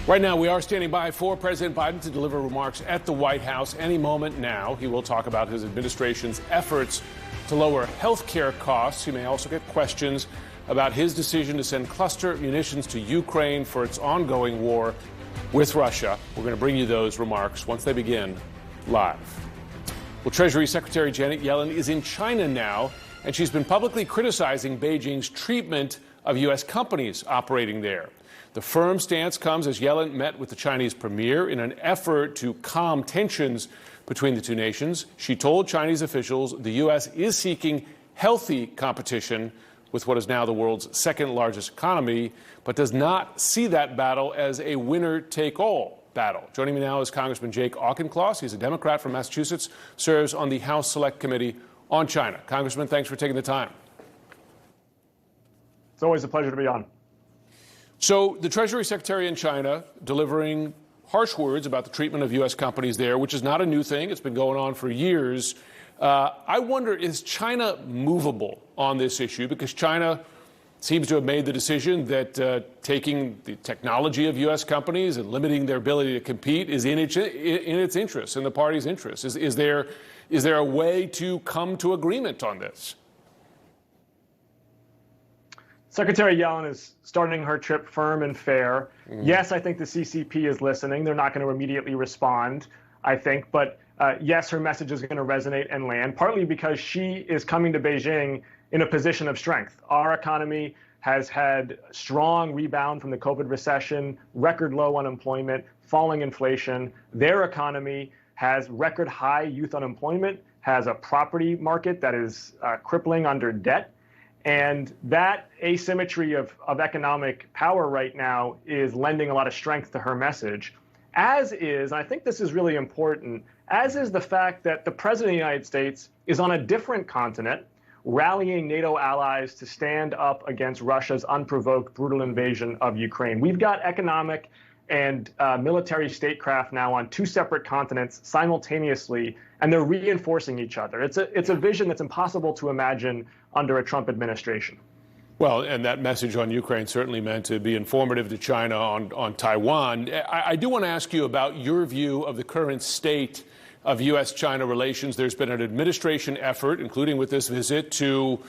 Right now, we are standing by for President Biden to deliver remarks at the White House any moment now. He will talk about his administration's efforts to lower health care costs. He may also get questions about his decision to send cluster munitions to Ukraine for its ongoing war with Russia. We're going to bring you those remarks once they begin live. Well, Treasury Secretary Janet Yellen is in China now, and she's been publicly criticizing Beijing's treatment of U.S. companies operating there. The firm stance comes as Yellen met with the Chinese premier in an effort to calm tensions between the two nations. She told Chinese officials the U.S. is seeking healthy competition with what is now the world's second largest economy, but does not see that battle as a winner-take-all battle. Joining me now is Congressman Jake Auchincloss. He's a Democrat from Massachusetts, serves on the House Select Committee on China. Congressman, thanks for taking the time. It's always a pleasure to be on. So the Treasury Secretary in China delivering harsh words about the treatment of U.S. companies there, which is not a new thing. It's been going on for years. I wonder, is China movable on this issue? Because China seems to have made the decision that taking the technology of U.S. companies and limiting their ability to compete is in its interest, in the party's interest. Is there a way to come to agreement on this? Secretary Yellen is starting her trip firm and fair. Yes, I think the CCP is listening. They're not going to immediately respond, I think. But yes, her message is going to resonate and land, partly because she is coming to Beijing in a position of strength. Our economy has had strong rebound from the COVID recession, record low unemployment, falling inflation. Their economy has record high youth unemployment, has a property market that is crippling under debt. And that asymmetry of economic power right now is lending a lot of strength to her message, as is, and I think this is really important, as is the fact that the president of the United States is on a different continent, rallying NATO allies to stand up against Russia's unprovoked brutal invasion of Ukraine. We've got economic and military statecraft now on two separate continents simultaneously, and they're reinforcing each other. It's a vision that's impossible to imagine under a Trump administration. Well, and that message on Ukraine certainly meant to be informative to China on Taiwan. I do want to ask you about your view of the current state of U.S.-China relations. There's been an administration effort, including with this visit, to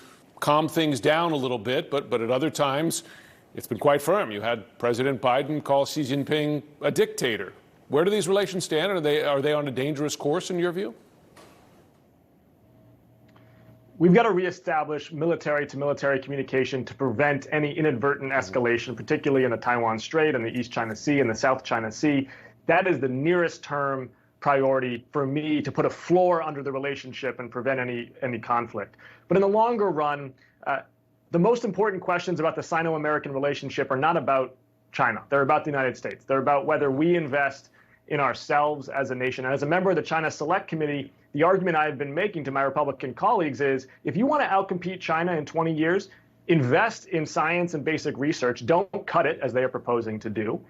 calm things down a little bit, but at other times it's been quite firm. You had President Biden call Xi Jinping a dictator. Where do these relations stand? Are they on a dangerous course in your view? We've got to reestablish military-to-military communication to prevent any inadvertent escalation, particularly in the Taiwan Strait and the East China Sea and the South China Sea. That is the nearest term priority for me to put a floor under the relationship and prevent any conflict. But in the longer run, the most important questions about the Sino-American relationship are not about China. They're about the United States. They're about whether we invest in ourselves as a nation. And as a member of the China Select Committee, the argument I've been making to my Republican colleagues is, if you want to outcompete China in 20 years, invest in science and basic research. Don't cut it, as they are proposing to do.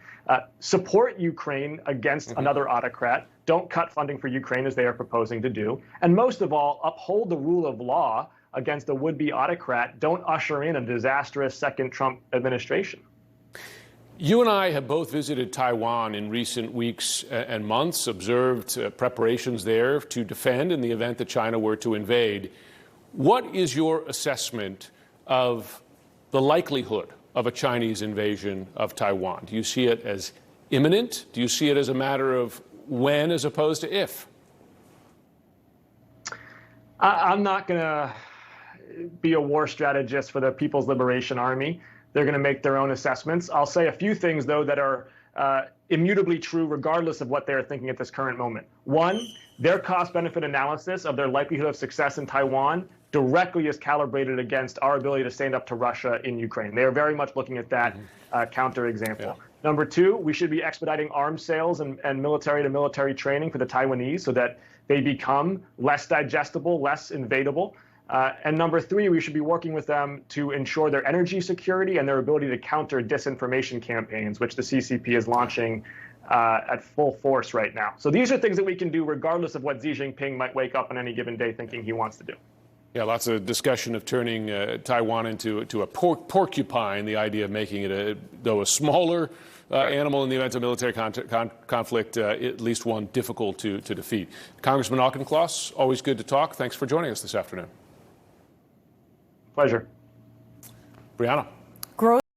Support Ukraine against another autocrat. Don't cut funding for Ukraine, as they are proposing to do. And most of all, uphold the rule of law against a would-be autocrat. Don't usher in a disastrous second Trump administration. You and I have both visited Taiwan in recent weeks and months, observed preparations there to defend in the event that China were to invade. What is your assessment of the likelihood of a Chinese invasion of Taiwan? Do you see it as imminent? Do you see it as a matter of when as opposed to if? I'm not going to be a war strategist for the People's Liberation Army. They're going to make their own assessments. I'll say a few things, though, that are immutably true regardless of what they're thinking at this current moment. One, their cost-benefit analysis of their likelihood of success in Taiwan directly is calibrated against our ability to stand up to Russia in Ukraine. They are very much looking at that counterexample. Yeah. Number two, we should be expediting arms sales and military-to-military training for the Taiwanese so that they become less digestible, less invadable. And number three, we should be working with them to ensure their energy security and their ability to counter disinformation campaigns, which the CCP is launching at full force right now. So these are things that we can do regardless of what Xi Jinping might wake up on any given day thinking he wants to do. Yeah, lots of discussion of turning Taiwan into a porcupine, the idea of making it a smaller animal in the event of military conflict, at least one difficult to defeat. Congressman Auchincloss, always good to talk. Thanks for joining us this afternoon. Pleasure. Brianna.